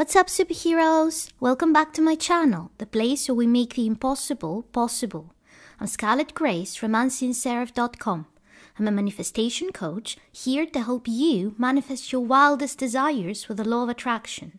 What's up, superheroes? Welcome back to my channel, the place where we make the impossible possible. I'm Scarlet Grace from unseenseraph.com. I'm a manifestation coach here to help you manifest your wildest desires with the law of attraction.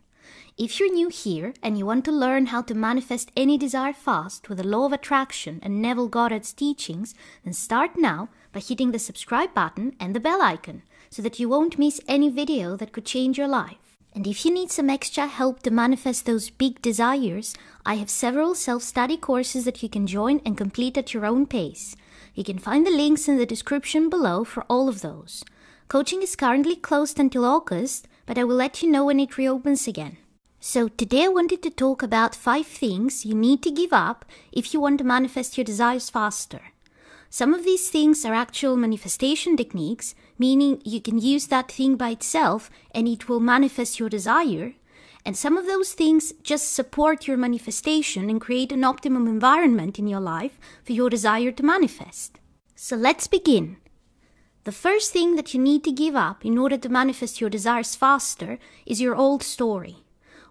If you're new here and you want to learn how to manifest any desire fast with the law of attraction and Neville Goddard's teachings, then start now by hitting the subscribe button and the bell icon so that you won't miss any video that could change your life. And if you need some extra help to manifest those big desires, I have several self-study courses that you can join and complete at your own pace. You can find the links in the description below for all of those. Coaching is currently closed until August, but I will let you know when it reopens again. So today I wanted to talk about 5 things you need to give up if you want to manifest your desires faster. Some of these things are actual manifestation techniques, meaning you can use that thing by itself and it will manifest your desire. And some of those things just support your manifestation and create an optimum environment in your life for your desire to manifest. So let's begin. The first thing that you need to give up in order to manifest your desires faster is your old story.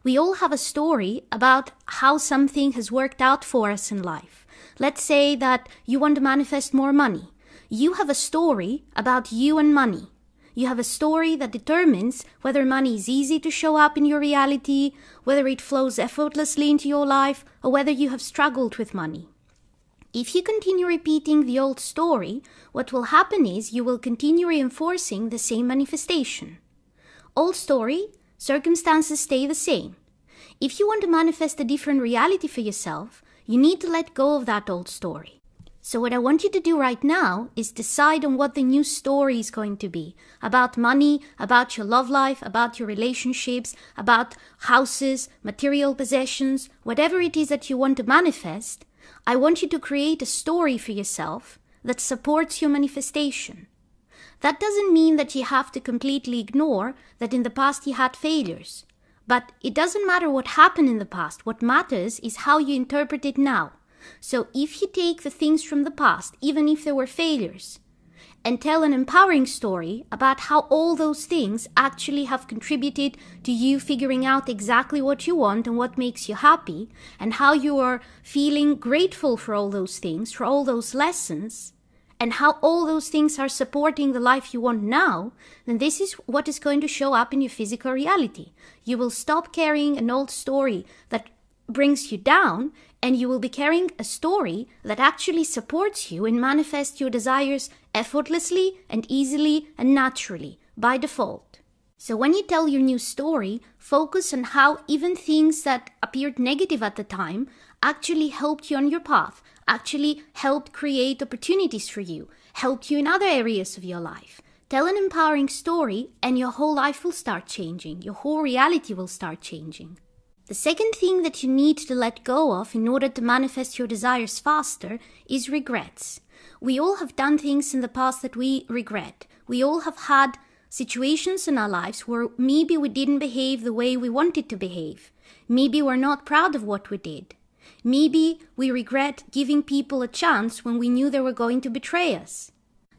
We all have a story about how something has worked out for us in life. Let's say that you want to manifest more money. You have a story about you and money. You have a story that determines whether money is easy to show up in your reality, whether it flows effortlessly into your life, or whether you have struggled with money. If you continue repeating the old story, what will happen is you will continue reinforcing the same manifestation. Old story, circumstances stay the same. If you want to manifest a different reality for yourself, you need to let go of that old story. So what I want you to do right now is decide on what the new story is going to be. About money, about your love life, about your relationships, about houses, material possessions, whatever it is that you want to manifest. I want you to create a story for yourself that supports your manifestation. That doesn't mean that you have to completely ignore that in the past you had failures. But it doesn't matter what happened in the past. What matters is how you interpret it now. So if you take the things from the past, even if they were failures, and tell an empowering story about how all those things actually have contributed to you figuring out exactly what you want and what makes you happy, and how you are feeling grateful for all those things, for all those lessons, and how all those things are supporting the life you want now, then this is what is going to show up in your physical reality. You will stop carrying an old story that brings you down, and you will be carrying a story that actually supports you and manifests your desires effortlessly and easily and naturally, by default. So when you tell your new story, focus on how even things that appeared negative at the time actually helped you on your path, actually helped create opportunities for you, helped you in other areas of your life. Tell an empowering story and your whole life will start changing. Your whole reality will start changing. The second thing that you need to let go of in order to manifest your desires faster is regrets. We all have done things in the past that we regret. We all have had situations in our lives where maybe we didn't behave the way we wanted to behave. Maybe we're not proud of what we did. Maybe we regret giving people a chance when we knew they were going to betray us.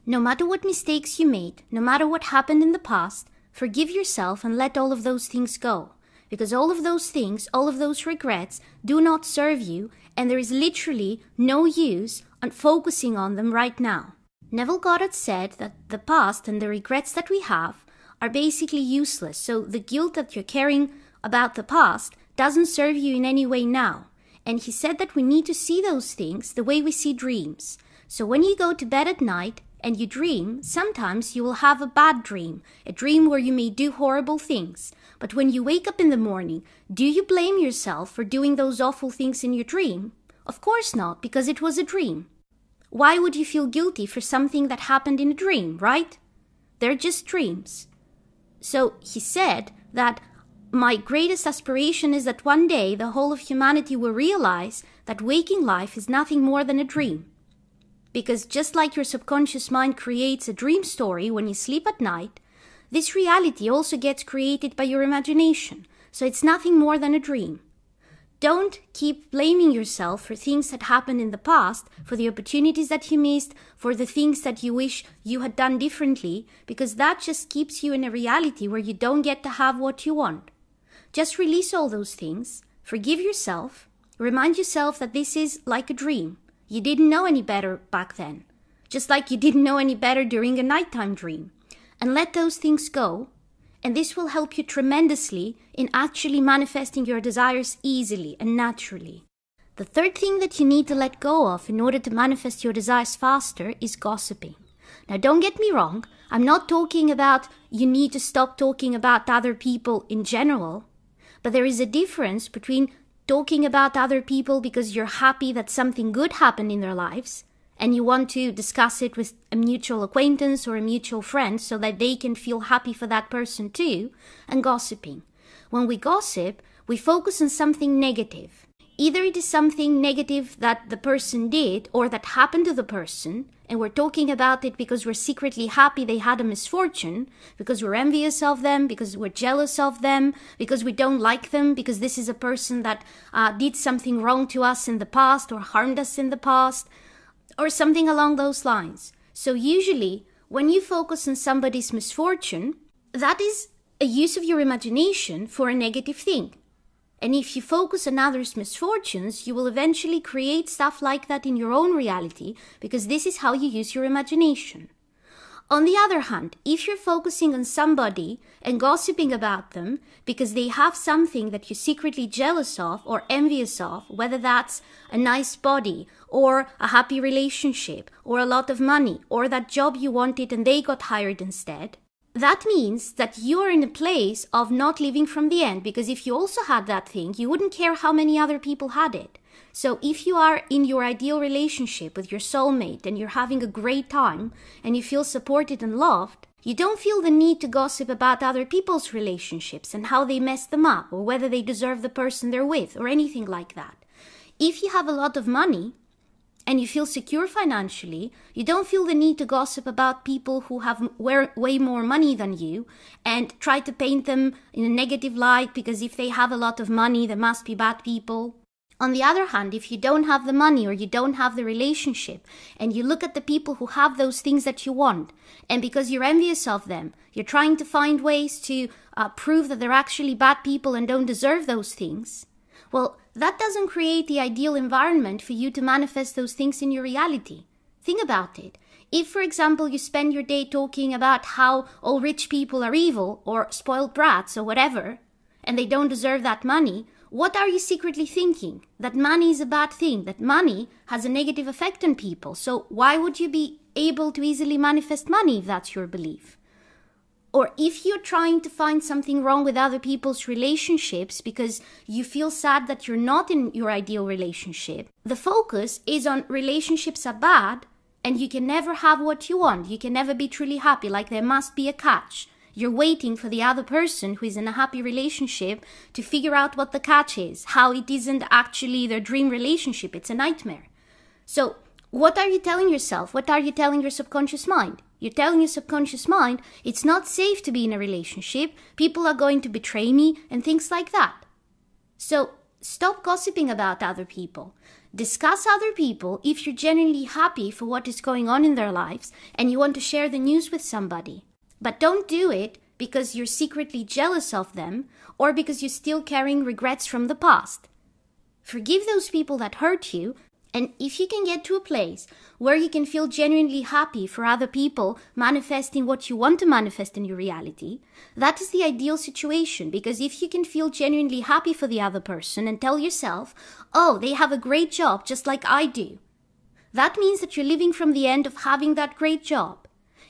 No matter what mistakes you made, no matter what happened in the past, forgive yourself and let all of those things go. Because all of those things, all of those regrets do not serve you, and there is literally no use on focusing on them right now. Neville Goddard said that the past and the regrets that we have are basically useless. So the guilt that you're carrying about the past doesn't serve you in any way now. And he said that we need to see those things the way we see dreams. So when you go to bed at night and you dream, sometimes you will have a bad dream, a dream where you may do horrible things. But when you wake up in the morning, do you blame yourself for doing those awful things in your dream? Of course not, because it was a dream. Why would you feel guilty for something that happened in a dream, right? They're just dreams. So he said that my greatest aspiration is that one day the whole of humanity will realize that waking life is nothing more than a dream. Because just like your subconscious mind creates a dream story when you sleep at night, this reality also gets created by your imagination, so it's nothing more than a dream. Don't keep blaming yourself for things that happened in the past, for the opportunities that you missed, for the things that you wish you had done differently, because that just keeps you in a reality where you don't get to have what you want. just release all those things, forgive yourself, remind yourself that this is like a dream. You didn't know any better back then, just like you didn't know any better during a nighttime dream. And let those things go, and this will help you tremendously in actually manifesting your desires easily and naturally. The third thing that you need to let go of in order to manifest your desires faster is gossiping. Now, don't get me wrong, I'm not talking about you need to stop talking about other people in general, but there is a difference between talking about other people because you're happy that something good happened in their lives and you want to discuss it with a mutual acquaintance or a mutual friend so that they can feel happy for that person too, and gossiping. When we gossip, we focus on something negative. Either it is something negative that the person did or that happened to the person, and we're talking about it because we're secretly happy they had a misfortune, because we're envious of them, because we're jealous of them, because we don't like them, because this is a person that did something wrong to us in the past or harmed us in the past, or something along those lines. So usually, when you focus on somebody's misfortune, that is a use of your imagination for a negative thing. And if you focus on others' misfortunes, you will eventually create stuff like that in your own reality, because this is how you use your imagination. On the other hand, if you're focusing on somebody and gossiping about them because they have something that you're secretly jealous of or envious of, whether that's a nice body or a happy relationship or a lot of money or that job you wanted and they got hired instead, that means that you're in a place of not living from the end, because if you also had that thing, you wouldn't care how many other people had it. So if you are in your ideal relationship with your soulmate and you're having a great time and you feel supported and loved, you don't feel the need to gossip about other people's relationships and how they messed them up or whether they deserve the person they're with or anything like that. If you have a lot of money and you feel secure financially, you don't feel the need to gossip about people who have way more money than you and try to paint them in a negative light because if they have a lot of money, they must be bad people. On the other hand, if you don't have the money or you don't have the relationship and you look at the people who have those things that you want, and because you're envious of them, you're trying to find ways to prove that they're actually bad people and don't deserve those things, well, that doesn't create the ideal environment for you to manifest those things in your reality. Think about it. If, for example, you spend your day talking about how all rich people are evil or spoiled brats or whatever, and they don't deserve that money, what are you secretly thinking? That money is a bad thing, that money has a negative effect on people. So why would you be able to easily manifest money if that's your belief? Or if you're trying to find something wrong with other people's relationships because you feel sad that you're not in your ideal relationship, the focus is on relationships are bad and you can never have what you want. You can never be truly happy, like there must be a catch. You're waiting for the other person who is in a happy relationship to figure out what the catch is, how it isn't actually their dream relationship, it's a nightmare. So what are you telling yourself? What are you telling your subconscious mind? You're telling your subconscious mind, it's not safe to be in a relationship, people are going to betray me, and things like that. So stop gossiping about other people. Discuss other people if you're genuinely happy for what is going on in their lives and you want to share the news with somebody. But don't do it because you're secretly jealous of them or because you're still carrying regrets from the past. Forgive those people that hurt you, and if you can get to a place where you can feel genuinely happy for other people manifesting what you want to manifest in your reality, that is the ideal situation, because if you can feel genuinely happy for the other person and tell yourself, oh, they have a great job just like I do, that means that you're living from the end of having that great job.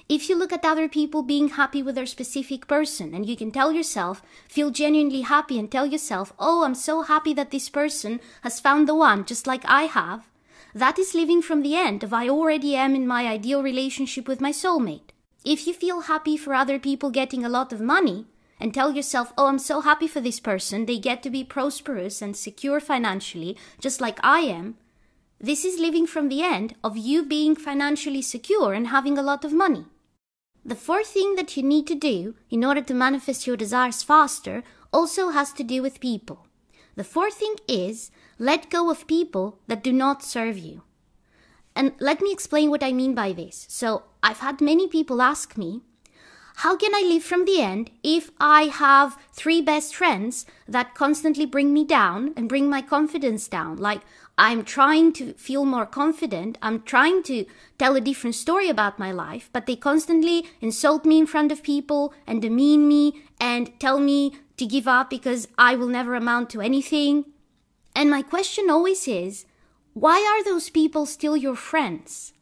If you look at other people being happy with their specific person and you can tell yourself, feel genuinely happy and tell yourself, oh, I'm so happy that this person has found the one just like I have, that is living from the end of I already am in my ideal relationship with my soulmate. If you feel happy for other people getting a lot of money and tell yourself, oh, I'm so happy for this person, they get to be prosperous and secure financially just like I am, this is living from the end of you being financially secure and having a lot of money. The fourth thing that you need to do in order to manifest your desires faster also has to do with people. The fourth thing is let go of people that do not serve you. And let me explain what I mean by this. So I've had many people ask me, how can I live from the end if I have 3 best friends that constantly bring me down and bring my confidence down? Like, I'm trying to feel more confident. I'm trying to tell a different story about my life, but they constantly insult me in front of people and demean me and tell me to give up because I will never amount to anything. And my question always is, why are those people still your friends?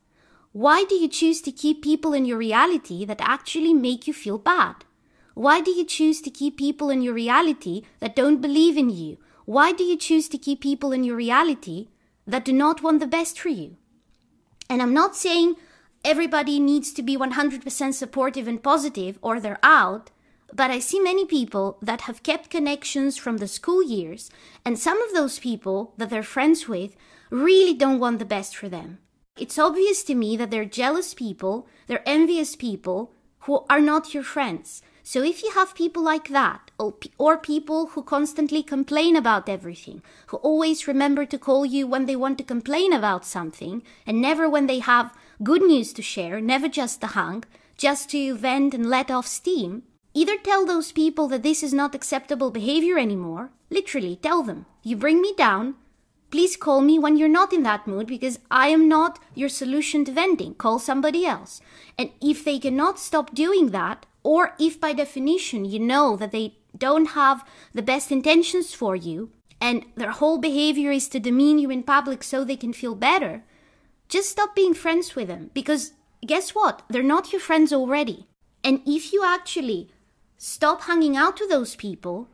Why do you choose to keep people in your reality that actually make you feel bad? Why do you choose to keep people in your reality that don't believe in you? Why do you choose to keep people in your reality that do not want the best for you? And I'm not saying everybody needs to be 100% supportive and positive or they're out, but I see many people that have kept connections from the school years, and some of those people that they're friends with really don't want the best for them. It's obvious to me that they're jealous people, they're envious people who are not your friends. So if you have people like that, or people who constantly complain about everything, who always remember to call you when they want to complain about something, and never when they have good news to share, never just to hang, just to vent and let off steam, either tell those people that this is not acceptable behavior anymore, literally tell them, you bring me down, please call me when you're not in that mood because I am not your solution to venting, call somebody else. And if they cannot stop doing that, or if by definition you know that they don't have the best intentions for you and their whole behavior is to demean you in public so they can feel better, just stop being friends with them, because guess what? They're not your friends already. And if you actually stop hanging out with those people,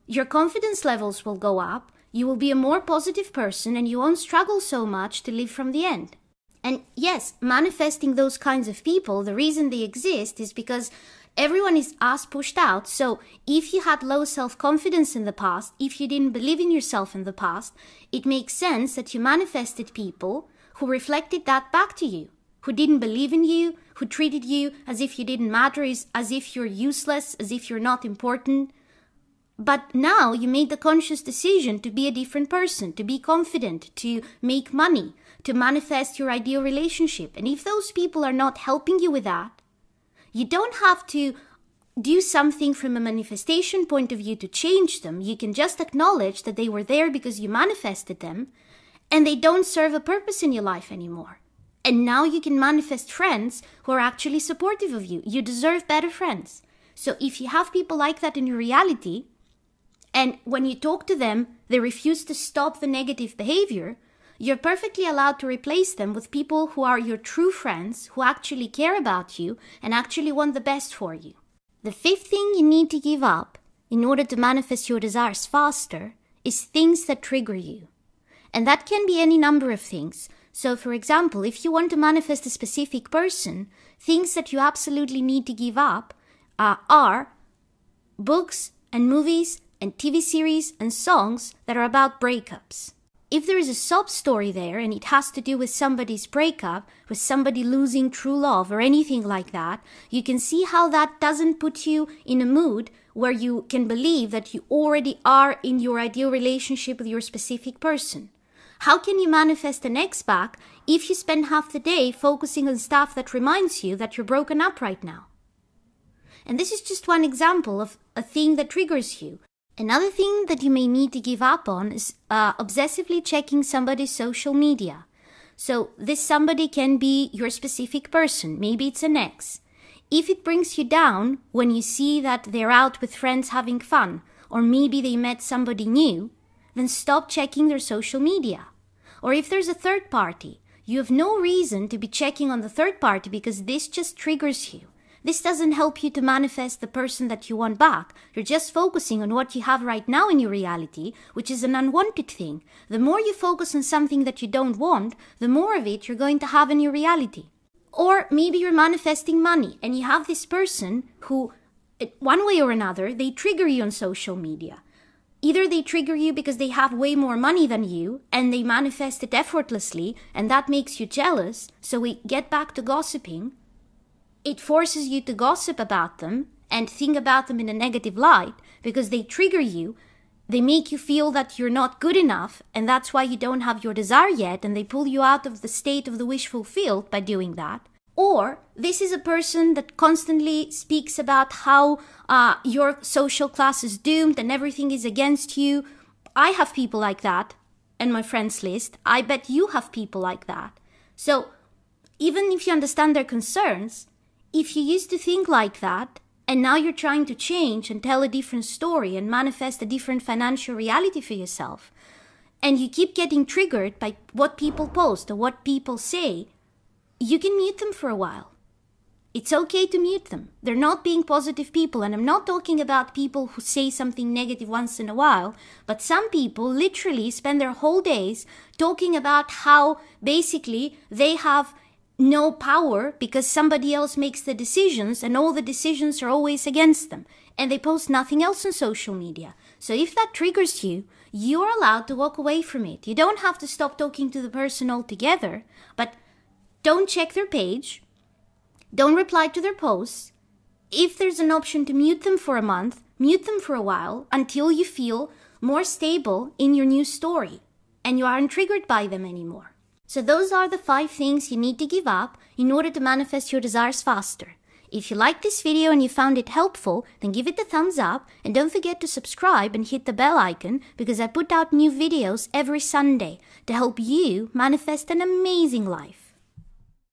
your confidence levels will go up, you will be a more positive person, and you won't struggle so much to live from the end. And yes, manifesting those kinds of people, the reason they exist is because everyone is ass pushed out. So if you had low self-confidence in the past, if you didn't believe in yourself in the past, it makes sense that you manifested people who reflected that back to you, who didn't believe in you, who treated you as if you didn't matter, as if you're useless, as if you're not important. But now you made the conscious decision to be a different person, to be confident, to make money, to manifest your ideal relationship. And if those people are not helping you with that, you don't have to do something from a manifestation point of view to change them. You can just acknowledge that they were there because you manifested them and they don't serve a purpose in your life anymore. And now you can manifest friends who are actually supportive of you. You deserve better friends. So if you have people like that in your reality, and when you talk to them, they refuse to stop the negative behavior, you're perfectly allowed to replace them with people who are your true friends, who actually care about you and actually want the best for you. The 5th thing you need to give up in order to manifest your desires faster is things that trigger you. And that can be any number of things. So, for example, if you want to manifest a specific person, things that you absolutely need to give up are books and movies and TV series and songs that are about breakups. If there is a sob story there and it has to do with somebody's breakup, with somebody losing true love or anything like that, you can see how that doesn't put you in a mood where you can believe that you already are in your ideal relationship with your specific person. How can you manifest an ex back if you spend half the day focusing on stuff that reminds you that you're broken up right now? And this is just one example of a thing that triggers you. Another thing that you may need to give up on is obsessively checking somebody's social media. So this somebody can be your specific person. Maybe it's an ex. If it brings you down when you see that they're out with friends having fun, or maybe they met somebody new, then stop checking their social media. Or if there's a third party, you have no reason to be checking on the third party because this just triggers you. This doesn't help you to manifest the person that you want back. You're just focusing on what you have right now in your reality, which is an unwanted thing. The more you focus on something that you don't want, the more of it you're going to have in your reality. Or maybe you're manifesting money and you have this person who, one way or another, they trigger you on social media. Either they trigger you because they have way more money than you and they manifest it effortlessly and that makes you jealous, so we get back to gossiping. It forces you to gossip about them and think about them in a negative light because they trigger you. They make you feel that you're not good enough and that's why you don't have your desire yet, and they pull you out of the state of the wish fulfilled by doing that. Or this is a person that constantly speaks about how your social class is doomed and everything is against you. I have people like that in my friends list. I bet you have people like that. So even if you understand their concerns, if you used to think like that and now you're trying to change and tell a different story and manifest a different financial reality for yourself, and you keep getting triggered by what people post or what people say, you can mute them for a while. It's okay to mute them. They're not being positive people. And I'm not talking about people who say something negative once in a while, but some people literally spend their whole days talking about how basically they have no power because somebody else makes the decisions and all the decisions are always against them. And they post nothing else on social media. So if that triggers you, you are allowed to walk away from it. You don't have to stop talking to the person altogether, but don't check their page. Don't reply to their posts. If there's an option to mute them for a month, mute them for a while until you feel more stable in your new story and you aren't triggered by them anymore. So those are the 5 things you need to give up in order to manifest your desires faster. If you liked this video and you found it helpful, then give it a thumbs up and don't forget to subscribe and hit the bell icon because I put out new videos every Sunday to help you manifest an amazing life.